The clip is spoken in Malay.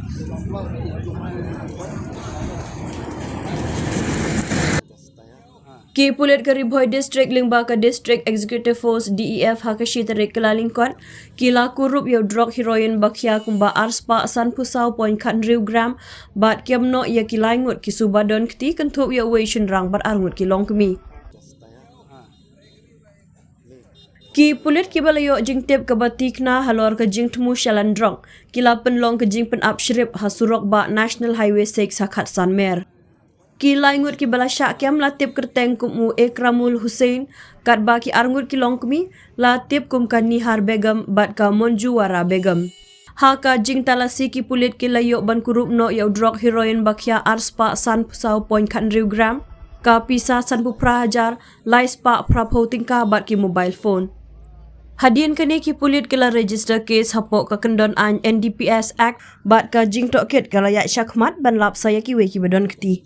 Ki Pulit Ri Bhoi District Lingbaka District Executive Force DEF Hakashi tarik kelalingkot kila kurup yau drok heroin bakia kumba arspa san pusau poin kan riu gram bat kiamno ya kilai ngut ki subadon kti kenthup ya wei rang bat arngut ki long kemi. Ki Pulit ki balayo jing tip ke batikna halor ke jing temu shalan drok kila penlong ke jing pen up shrip hasurok ba National Highway 6 hakat san mer. Ki laingut ki balasyak kiam latip kerteng kumu Ekramul Hussein kat ba ki arngut ki long kemi latip kum kan Nihar Begum bat ka Monjuwara Begum. Haka jing talasi ki Pulit ki layok ban kurup no yau drok heroin bakia arspa san pusau poin kan riu gram ka pisa san pupra hajar lai spa prapo tingka bat ki mobile phone. Hadian kini ki Pulit kila register kes hapok ka kendon an NDPS Act bat ka jing tok ket ka layak syakmat ban lap saya ki we ki badon keti.